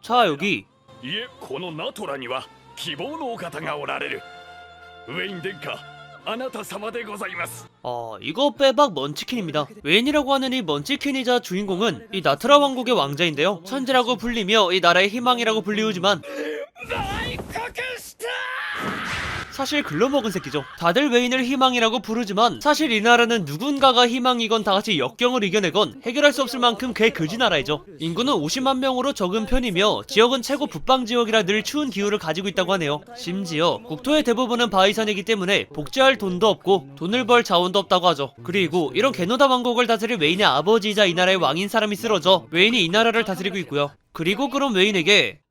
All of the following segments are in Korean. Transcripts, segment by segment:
자, 여기 いえ、このナトラには希望のお方がおられる。ウェイン殿下、あなた様でございます。 이거 빼박 먼치킨입니다. 웨인이라고 하는 이 먼치킨이자 주인공은 이 나트라 왕국의 왕자인데요. 천재라고 불리며 이 나라의 희망이라고 불리우지만 사실 글러먹은 새끼죠. 다들 웨인을 희망이라고 부르지만 사실 이 나라는 누군가가 희망이건 다같이 역경을 이겨내건 해결할 수 없을 만큼 개 거지 나라이죠. 인구는 50만 명으로 적은 편이며 지역은 최고 북방 지역이라 늘 추운 기후를 가지고 있다고 하네요. 심지어 국토의 대부분은 바위산이기 때문에 복제할 돈도 없고 돈을 벌 자원도 없다고 하죠. 그리고 이런 게노다 왕국을 다스릴 웨인의 아버지이자 이 나라의 왕인 사람이 쓰러져 웨인이 이 나라를 다스리고 있고요. 그리고 그럼 웨인에게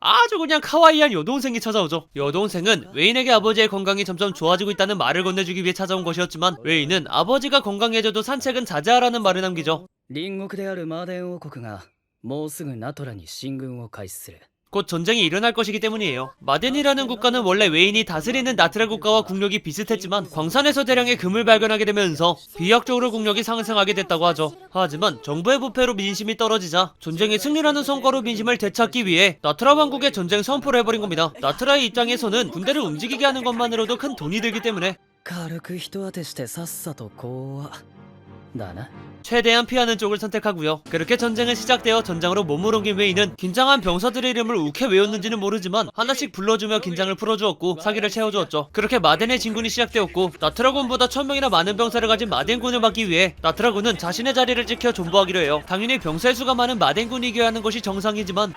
아주 그냥 카와이한 여동생이 찾아오죠. 여동생은 웨인에게 아버지의 건강이 점점 좋아지고 있다는 말을 건네주기 위해 찾아온 것이었지만 웨인은 아버지가 건강해져도 산책은 자제하라는 말을 남기죠. 隣国であるマーデン王国がもうすぐナトラに進軍を開始する。 곧 전쟁이 일어날 것이기 때문이에요. 마덴이라는 국가는 원래 웨인이 다스리는 나트라 국가와 국력이 비슷했지만 광산에서 대량의 금을 발견하게 되면서 비약적으로 국력이 상승하게 됐다고 하죠. 하지만 정부의 부패로 민심이 떨어지자 전쟁의 승리라는 성과로 민심을 되찾기 위해 나트라 왕국에 전쟁 선포를 해버린 겁니다. 나트라의 입장에서는 군대를 움직이게 하는 것만으로도 큰 돈이 들기 때문에 軽く人当てしてさっさと講和だな。 최대한 피하는 쪽을 선택하고요. 그렇게 전쟁은 시작되어 전장으로 몸을 옮긴 웨이는 긴장한 병사들의 이름을 욱해 외웠는지는 모르지만 하나씩 불러주며 긴장을 풀어주었고 사기를 채워주었죠. 그렇게 마덴의 진군이 시작되었고 나트라군보다 1000명이나 많은 병사를 가진 마덴군을 막기 위해 나트라군은 자신의 자리를 지켜 존버하기로 해요. 당연히 병사의 수가 많은 마덴군이 이겨야 하는 것이 정상이지만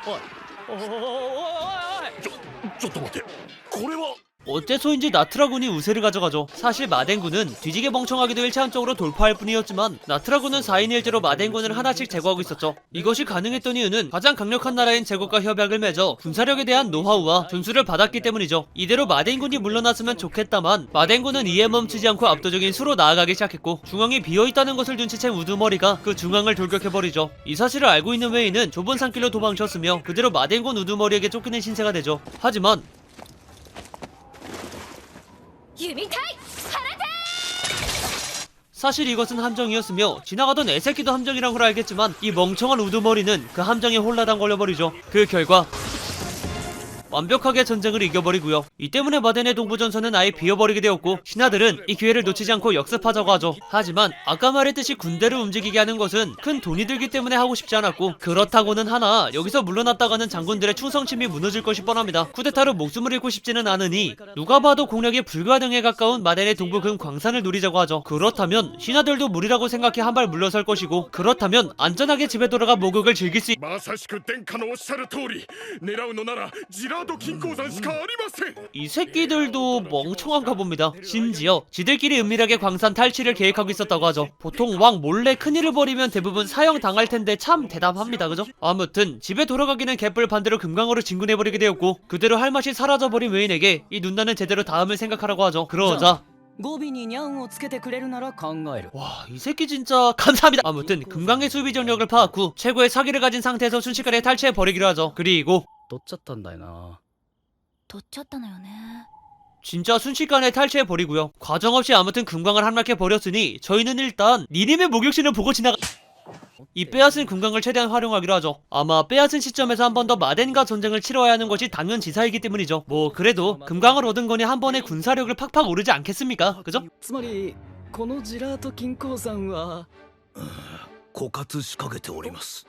ちょっと待って、これは 어째서인지 나트라군이 우세를 가져가죠. 사실 마덴군은 뒤지게 멍청하게도 1차원적으로 돌파할 뿐이었지만 나트라군은 4인 1제로 마덴군을 하나씩 제거하고 있었죠. 이것이 가능했던 이유는 가장 강력한 나라인 제국과 협약을 맺어 군사력에 대한 노하우와 전술을 받았기 때문이죠. 이대로 마덴군이 물러났으면 좋겠다만 마덴군은 이에 멈추지 않고 압도적인 수로 나아가기 시작했고 중앙이 비어있다는 것을 눈치챈 우두머리가 그 중앙을 돌격해버리죠. 이 사실을 알고 있는 웨이는 좁은 산길로 도망쳤으며 그대로 마덴군 우두머리에게 쫓기는 신세가 되죠. 하지만 사실 이것은 함정이었으며 지나가던 애새끼도 함정이란 걸 알겠지만 이 멍청한 우두머리는 그 함정에 홀라당 걸려버리죠. 그 결과 완벽하게 전쟁을 이겨버리고요. 이 때문에 마덴의 동부전선은 아예 비어버리게 되었고 신하들은 이 기회를 놓치지 않고 역습하자고 하죠. 하지만 아까 말했듯이 군대를 움직이게 하는 것은 큰 돈이 들기 때문에 하고 싶지 않았고 그렇다고는 하나 여기서 물러났다가는 장군들의 충성심이 무너질 것이 뻔합니다. 쿠데타로 목숨을 잃고 싶지는 않으니 누가 봐도 공략이 불가능에 가까운 마덴의 동부 금 광산을 노리자고 하죠. 그렇다면 신하들도 무리라고 생각해 한 발 물러설 것이고 그렇다면 안전하게 집에 돌아가 목욕을 즐길 수 まさしく殿下のおっしゃる通り、狙うのならジラード金鉱山しかありません。 이 새끼들도 멍청한가 봅니다. 심지어 지들끼리 은밀하게 광산 탈취를 계획하고 있었다고 하죠. 보통 왕 몰래 큰일을 벌이면 대부분 사형 당할 텐데 참 대담합니다. 그죠? 아무튼 집에 돌아가기는 개뿔 반대로 금강으로 진군해버리게 되었고 그대로 할 맛이 사라져버린 웨인에게 이 눈나는 제대로 다음을 생각하라고 하죠. 그러자 語尾にニャンをつけてくれるなら考える。 와, 이 새끼 진짜 감사합니다. 아무튼 금강의 수비 전력을 파악 후 최고의 사기를 가진 상태에서 순식간에 탈취해버리기로 하죠. 그리고 取っちゃったんだよな。取っちゃったのよね。 진짜 순식간에 탈취해버리고요. 과정없이 아무튼 금강을 함락해버렸으니 저희는 일단 니님의 목욕신을 보고 지나가... 이 빼앗은 금강을 최대한 활용하기로 하죠. 아마 빼앗은 시점에서 한 번 더 마덴과 전쟁을 치러야 하는 것이 당연지사이기 때문이죠. 뭐 그래도 금강을 얻은 거니 한 번에 군사력을 팍팍 오르지 않겠습니까? 그죠? つまりこのジラート金鉱山は枯渇しかけております。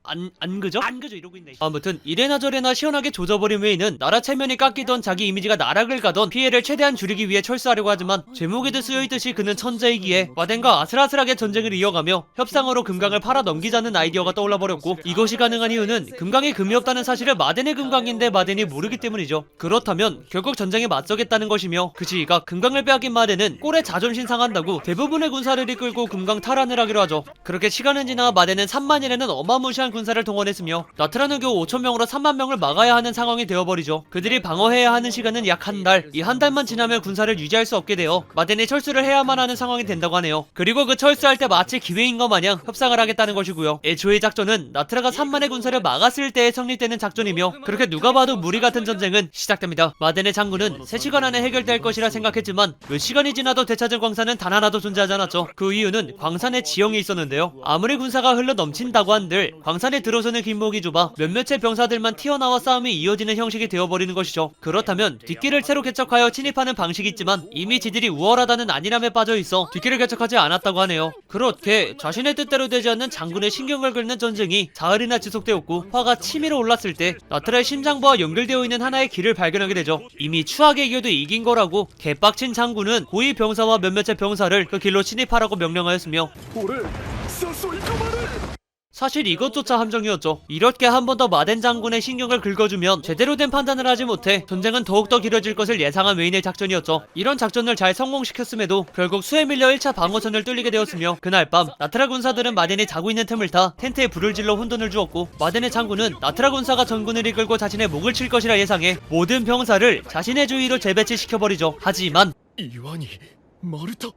안 그죠? 안 그죠 이러고 있네. 아무튼 이래나 저래나 시원하게 조져버린 웨이는 나라 체면이 깎이던 자기 이미지가 나락을 가던 피해를 최대한 줄이기 위해 철수하려고 하지만 제목에도 쓰여있듯이 그는 천재이기에 마덴과 아슬아슬하게 전쟁을 이어가며 협상으로 금강을 팔아 넘기자는 아이디어가 떠올라버렸고 이것이 가능한 이유는 금강에 금이 없다는 사실을 마덴의 금강인데 마덴이 모르기 때문이죠. 그렇다면 결국 전쟁에 맞서겠다는 것이며 그 시기가 금강을 빼앗긴 마덴은 꼴에 자존심 상한다고 대부분의 군사를 이끌고 금강 탈환을 하기로 하죠. 그렇게 시간은 지나 마덴은 3만이라는 어마무시한 군사를 동원했으며 나트라는 겨우 5,000명으로 3만 명을 막아야 하는 상황이 되어버리죠. 그들이 방어해야 하는 시간은 약 한 달. 이 한 달만 지나면 군사를 유지할 수 없게 되어 마덴이 철수를 해야만 하는 상황이 된다고 하네요. 그리고 그 철수할 때 마치 기회인 것 마냥 협상을 하겠다는 것이고요. 애초에 작전은 나트라가 3만의 군사를 막았을 때에 성립되는 작전이며 그렇게 누가 봐도 무리 같은 전쟁은 시작됩니다. 마덴의 장군은 3시간 안에 해결될 것이라 생각했지만 몇 시간이 지나도 되찾은 광산은 단 하나도 존재하지 않았죠. 그 이유는 광산에 지형이 있었는데요. 아무리 군사가 흘러 넘친다고 한들 광산 병산에 들어서는 길목이 좁아 몇몇의 병사들만 튀어나와 싸움이 이어지는 형식이 되어버리는 것이죠. 그렇다면 뒷길을 새로 개척하여 침입하는 방식이 있지만 이미 지들이 우월하다는 안일함에 빠져있어 뒷길을 개척하지 않았다고 하네요. 그렇게 자신의 뜻대로 되지 않는 장군의 신경을 긁는 전쟁이 사흘이나 지속되었고 화가 치밀어 올랐을 때 나트라의 심장부와 연결되어 있는 하나의 길을 발견하게 되죠. 이미 추하게 이겨도 이긴 거라고 개빡친 장군은 고위 병사와 몇몇의 병사를 그 길로 진입하라고 명령하였으며 俺誘い込まれる 사실 이것조차 함정이었죠. 이렇게 한 번 더 마덴 장군의 신경을 긁어주면 제대로 된 판단을 하지 못해 전쟁은 더욱더 길어질 것을 예상한 웨인의 작전이었죠. 이런 작전을 잘 성공시켰음에도 결국 수에 밀려 1차 방어선을 뚫리게 되었으며 그날 밤 나트라 군사들은 마덴이 자고 있는 틈을 타 텐트에 불을 질러 혼돈을 주었고 마덴의 장군은 나트라 군사가 전군을 이끌고 자신의 목을 칠 것이라 예상해 모든 병사를 자신의 주위로 재배치시켜버리죠. 하지만 岩に丸太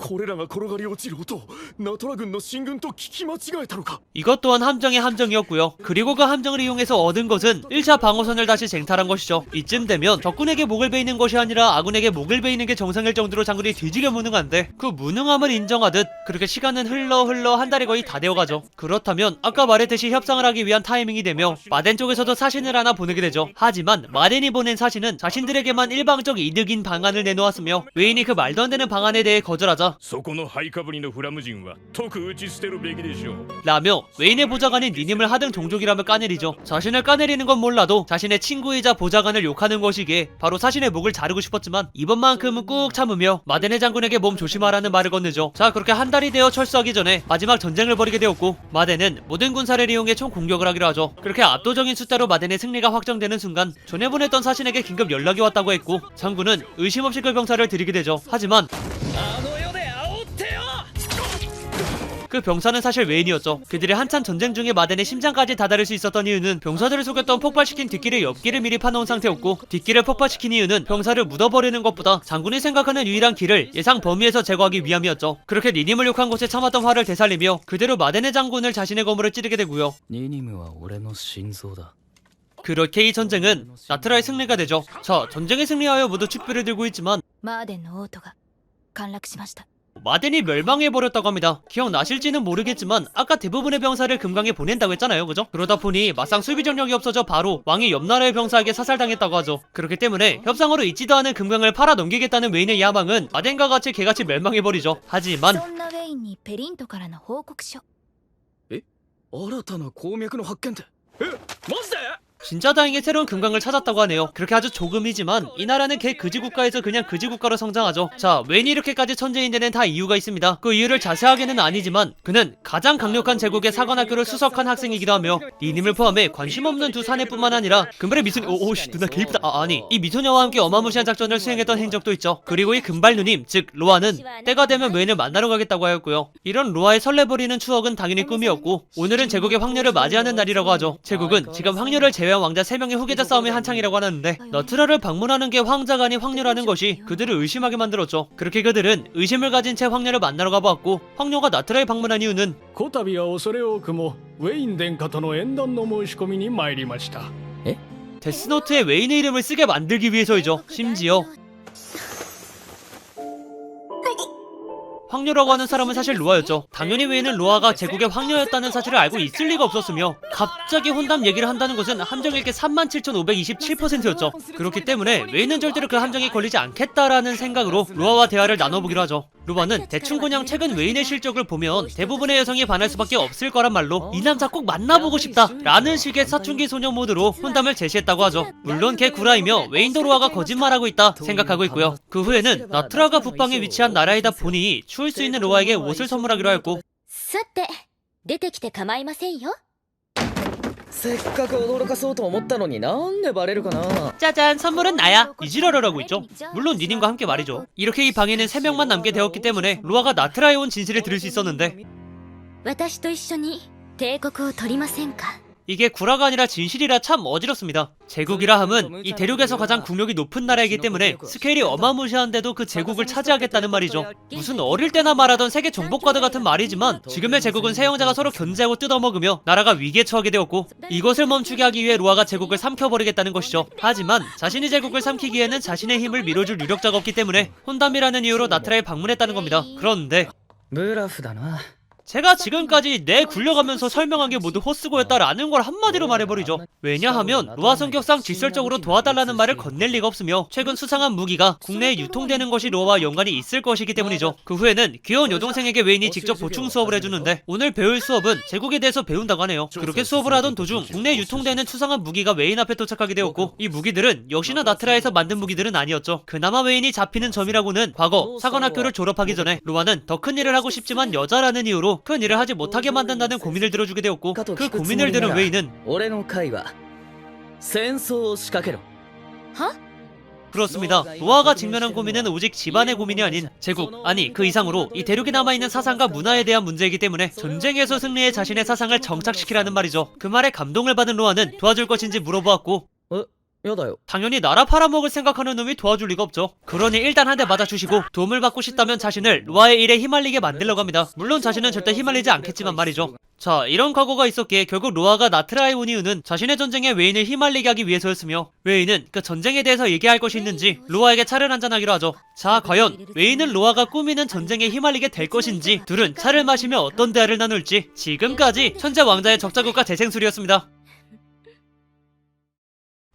これらが転がり落ちる音ナトラ軍の進軍と聞き間違えたのか 이것 또한 함정의 함정이었고요. 그리고 그 함정을 이용해서 얻은 것은 1차 방어선을 다시 쟁탈한 것이죠. 이쯤 되면 적군에게 목을 베이는 것이 아니라 아군에게 목을 베이는 게 정상일 정도로 장군이 뒤지게 무능한데 그 무능함을 인정하듯 그렇게 시간은 흘러 한 달이 거의 다 되어가죠. 그렇다면 아까 말했듯이 협상을 하기 위한 타이밍이 되며 마덴 쪽에서도 사신을 하나 보내게 되죠. 하지만 마덴이 보낸 사신은 자신들에게만 일방적 이득인 방안을 내놓았으며 웨인이 그 말도 안 되는 방안에 대해 거절하자 そこのハイカブリのフラム人は即打ち捨てるべきでしょう 라며 웨인의 보좌관인 니님을 하등 종족이라며 까내리죠. 자신을 까내리는 건 몰라도 자신의 친구이자 보좌관을 욕하는 것이기에 바로 사신의 목을 자르고 싶었지만 이번만큼은 꾹 참으며 마덴의 장군에게 몸 조심하라는 말을 건네죠. 자, 그렇게 한 달이 되어 철수하기 전에 마지막 전쟁을 벌이게 되었고 마덴은 모든 군사를 이용해 총 공격을 하기로 하죠. 그렇게 압도적인 숫자로 마덴의 승리가 확정되는 순간 전에 보냈던 사신에게 긴급 연락이 왔다고 했고 장군은 의심 없이 그 병사를 들이게 되죠. 하지만 그 병사는 사실 웨인이었죠. 그들이 한참 전쟁 중에 마덴의 심장까지 다다를 수 있었던 이유는 병사들을 속였던 폭발시킨 뒷길의 옆길을 미리 파놓은 상태였고 뒷길을 폭파시킨 이유는 병사를 묻어버리는 것보다 장군이 생각하는 유일한 길을 예상 범위에서 제거하기 위함이었죠. 그렇게 니님을 욕한 곳에 참았던 화를 되살리며 그대로 마덴의 장군을 자신의 검으로 찌르게 되고요. ニニムは俺の心臓だ 그렇게 이 전쟁은 나트라의 승리가 되죠. 자, 전쟁에 승리하여 모두 축배를 들고 있지만 マーデンの王都が陥落しました。 마덴이 멸망해버렸다고 합니다. 기억나실지는 모르겠지만 아까 대부분의 병사를 금강에 보낸다고 했잖아요, 그죠? 그러다 보니 막상 수비 전력이 없어져 바로 왕이 옆 나라의 병사에게 사살당했다고 하죠. 그렇기 때문에 협상으로 있지도 않은 금강을 팔아넘기겠다는 웨인의 야망은 마덴과 같이 개같이 멸망해버리죠. 하지만 そんなウェインにペリントからの報告書。新たな鉱脈の発見ってマジで 진짜 다행히 새로운 금강을 찾았다고 하네요. 그렇게 아주 조금이지만 이 나라는 개 그지 국가에서 그냥 그지 국가로 성장하죠. 자, 웬이 이렇게까지 천재인 데는 다 이유가 있습니다. 그 이유를 자세하게는 아니지만 그는 가장 강력한 제국의 사관학교를 수석한 학생이기도 하며 니님을 포함해 관심 없는 두 사내뿐만 아니라 금발의 미소녀 오씨 누나 개이쁘다. 아니 이 미소녀와 함께 어마무시한 작전을 수행했던 행적도 있죠. 그리고 이 금발 누님 즉 로아는 때가 되면 웬을 만나러 가겠다고 하였고요. 이런 로아의 설레버리는 추억은 당연히 꿈이었고 오늘은 제국의 황녀를 맞이하는 날이라고 하죠. 제국은 지금 황녀를 제외한 왕자 3명의 후계자 싸움이 한창이라고 하는데 너트라를 방문하는 게 황자가 아닌 황녀라는 것이 그들을 의심하게 만들었죠. 그렇게 그들은 의심을 가진 채 황녀를 만나러 가보았고 황녀가 나트라에 방문한 이유는 こたびは恐れ多くもウェイン殿下との縁談の申し込みに参りました。 데스노트에 웨인의 이름을 쓰게 만들기 위해서이죠. 심지어 황녀라고 하는 사람은 사실 로아였죠. 당연히 웨인은 로아가 제국의 황녀였다는 사실을 알고 있을 리가 없었으며 갑자기 혼담 얘기를 한다는 것은 함정일 게 37,527%였죠. 그렇기 때문에 웨인은 절대로 그 함정에 걸리지 않겠다라는 생각으로 로아와 대화를 나눠보기로 하죠. 로아는 대충 그냥 최근 웨인의 실적을 보면 대부분의 여성이 반할 수밖에 없을 거란 말로 이 남자 꼭 만나보고 싶다 라는 식의 사춘기 소녀 모드로 혼담을 제시했다고 하죠. 물론 걔 구라이며 웨인도 로아가 거짓말하고 있다 생각하고 있고요. 그 후에는 나트라가 북방에 위치한 나라이다 보니 추울 수 있는 로아에게 옷을 선물하기로 하였고 さて、出てきて構いませんよ。せっかく驚かそうと思ったのになんでバレるかな 짜잔 선물은 나야 이지랄하라고 있죠. 물론 니님과 함께 말이죠. 이렇게 이 방에는 3명만 남게 되었기 때문에 로아가 나트라에 온 진실을 들을 수 있었는데 私と一緒に帝国を取りませんか。 이게 구라가 아니라 진실이라 참 어지럽습니다. 제국이라 함은 이 대륙에서 가장 국력이 높은 나라이기 때문에 스케일이 어마무시한데도 그 제국을 차지하겠다는 말이죠. 무슨 어릴 때나 말하던 세계 정복과도 같은 말이지만 지금의 제국은 세 형제가 서로 견제하고 뜯어먹으며 나라가 위기에 처하게 되었고 이것을 멈추게 하기 위해 로아가 제국을 삼켜버리겠다는 것이죠. 하지만 자신이 제국을 삼키기에는 자신의 힘을 밀어줄 유력자가 없기 때문에 혼담이라는 이유로 나트라에 방문했다는 겁니다. 그런데 ブラフだな 제가 지금까지 내 굴려가면서 설명한 게 모두 헛수고였다라는 걸 한마디로 말해버리죠. 왜냐하면 로아 성격상 직설적으로 도와달라는 말을 건넬 리가 없으며 최근 수상한 무기가 국내에 유통되는 것이 로아와 연관이 있을 것이기 때문이죠. 그 후에는 귀여운 여동생에게 웨인이 직접 보충 수업을 해주는데 오늘 배울 수업은 제국에 대해서 배운다고 하네요. 그렇게 수업을 하던 도중 국내에 유통되는 수상한 무기가 웨인 앞에 도착하게 되었고 이 무기들은 역시나 나트라에서 만든 무기들은 아니었죠. 그나마 웨인이 잡히는 점이라고는 과거 사관학교를 졸업하기 전에 로아는 더 큰 일을 하고 싶지만 여자라는 이유로 큰 일을 하지 못하게 만든다는 고민을 들어주게 되었고 그 고민을 들은 웨인은 俺の会は戦争を仕掛けろ 그렇습니다. 로아가 직면한 고민은 오직 집안의 고민이 아닌 제국, 아니 그 이상으로 이 대륙에 남아있는 사상과 문화에 대한 문제이기 때문에 전쟁에서 승리해 자신의 사상을 정착시키라는 말이죠. 그 말에 감동을 받은 로아는 도와줄 것인지 물어보았고 やだよ 당연히 나라 팔아먹을 생각하는 놈이 도와줄 리가 없죠. 그러니 일단 한 대 맞아주시고 도움을 받고 싶다면 자신을 로아의 일에 휘말리게 만들려고 합니다. 물론 자신은 절대 휘말리지 않겠지만 말이죠. 자, 이런 과거가 있었기에 결국 로아가 나트라에 온 이유는 자신의 전쟁에 웨인을 휘말리게 하기 위해서였으며 웨인은 그 전쟁에 대해서 얘기할 것이 있는지 로아에게 차를 한잔하기로 하죠. 자, 과연 웨인은 로아가 꾸미는 전쟁에 휘말리게 될 것인지 둘은 차를 마시며 어떤 대화를 나눌지 지금까지 천재 왕자의 적자국가 재생술이었습니다.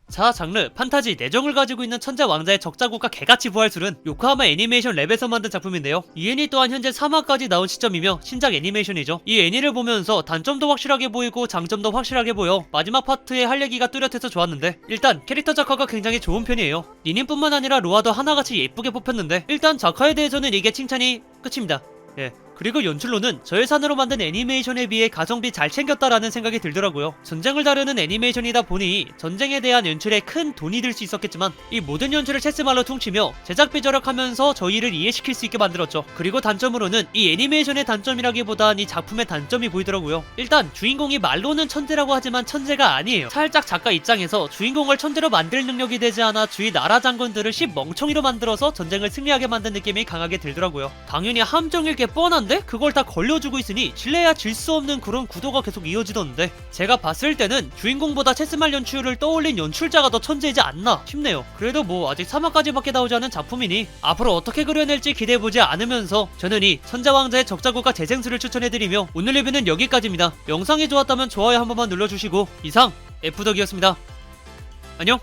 자, 장르 판타지 내정을 가지고 있는 천재 왕자의 적자국가 개같이 부활술은 요코하마 애니메이션 랩에서 만든 작품인데요. 이 애니 또한 현재 3화까지 나온 시점이며 신작 애니메이션이죠. 이 애니를 보면서 단점도 확실하게 보이고 장점도 확실하게 보여 마지막 파트에 할 얘기가 뚜렷해서 좋았는데 일단 캐릭터 작화가 굉장히 좋은 편이에요. 니닌뿐만 아니라 로아도 하나같이 예쁘게 뽑혔는데 일단 작화에 대해서는 이게 칭찬이 끝입니다. 예. 그리고 연출로는 저예산으로 만든 애니메이션에 비해 가성비 잘 챙겼다라는 생각이 들더라고요. 전쟁을 다루는 애니메이션이다 보니 전쟁에 대한 연출에 큰 돈이 들 수 있었겠지만 이 모든 연출을 체스말로 퉁치며 제작비 절약하면서 저희를 이해시킬 수 있게 만들었죠. 그리고 단점으로는 이 애니메이션의 단점이라기보단 이 작품의 단점이 보이더라고요. 일단 주인공이 말로는 천재라고 하지만 천재가 아니에요. 살짝 작가 입장에서 주인공을 천재로 만들 능력이 되지 않아 주위 나라 장군들을 씹멍청이로 만들어서 전쟁을 승리하게 만든 느낌이 강하게 들더라고요. 당연히 함정일 게 뻔한데 그걸 다 걸려주고 있으니 질래야 질 수 없는 그런 구도가 계속 이어지던데 제가 봤을 때는 주인공보다 체스말 연출을 떠올린 연출자가 더 천재이지 않나 싶네요. 그래도 뭐 아직 3화까지밖에 나오지 않은 작품이니 앞으로 어떻게 그려낼지 기대해보지 않으면서 저는 이 천재왕자의 적자국가 재생수를 추천해드리며 오늘 리뷰는 여기까지입니다. 영상이 좋았다면 좋아요 한 번만 눌러주시고 이상 F덕이었습니다. 안녕.